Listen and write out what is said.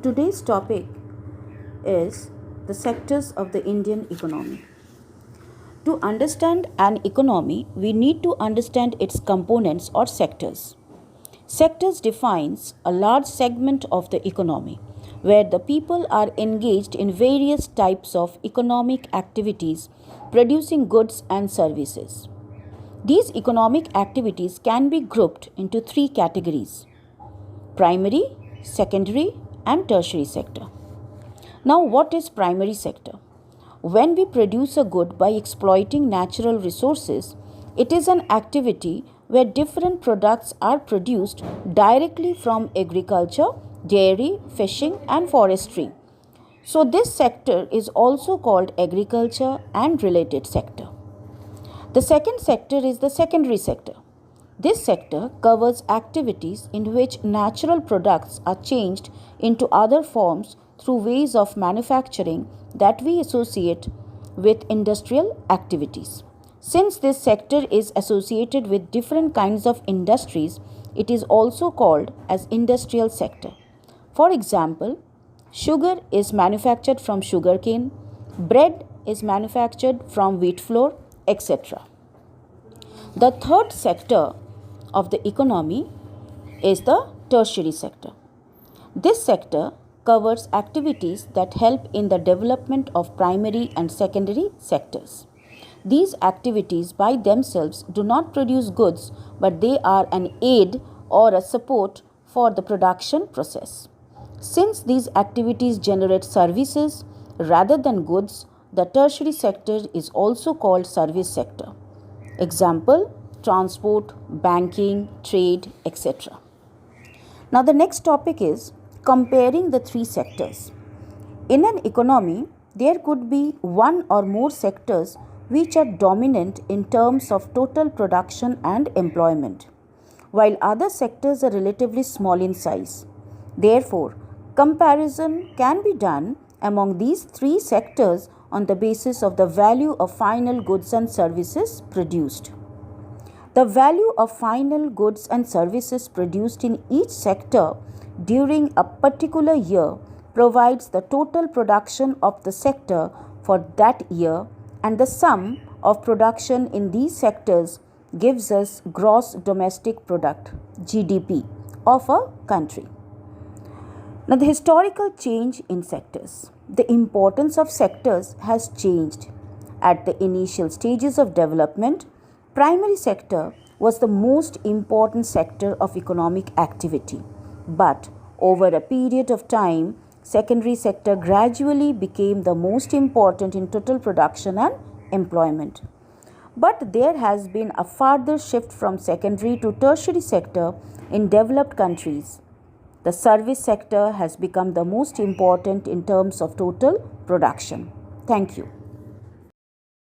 today's topic is the sectors of the Indian economy. To understand an economy, we need to understand its components or sectors. Sectors defines a large segment of the economy where the people are engaged in various types of economic activities producing goods and services. These economic activities can be grouped into three categories: primary, secondary, and tertiary sector. Now, what is primary sector? When we produce a good by exploiting natural resources, it is an activity where different products are produced directly from agriculture, dairy, fishing, and forestry. So, this sector is also called agriculture and related sector. The second sector is the secondary sector. This sector covers activities in which natural products are changed into other forms through ways of manufacturing that we associate with industrial activities. Since this sector is associated with different kinds of industries, it is also called as industrial sector. For example, sugar is manufactured from sugarcane, bread is manufactured from wheat flour, etc. The third sector of the economy is the tertiary sector. This sector covers activities that help in the development of primary and secondary sectors. These activities by themselves do not produce goods, but they are an aid or a support for the production process. Since these activities generate services rather than goods, the tertiary sector is also called service sector. Example: transport, banking, trade, etc. Now, the next topic is comparing the three sectors. In an economy, there could be one or more sectors which are dominant in terms of total production and employment, while other sectors are relatively small in size. Therefore, comparison can be done among these three sectors on the basis of the value of final goods and services produced. The value of final goods and services produced in each sector during a particular year provides the total production of the sector for that year, and the sum of production in these sectors gives us gross domestic product (GDP) of a country. Now, the historical change in sectors. The importance of sectors has changed. At the initial stages of development, primary sector was the most important sector of economic activity. But over a period of time, secondary sector gradually became the most important in total production and employment. But there has been a further shift from secondary to tertiary sector in developed countries. The service sector has become the most important in terms of total production. Thank you.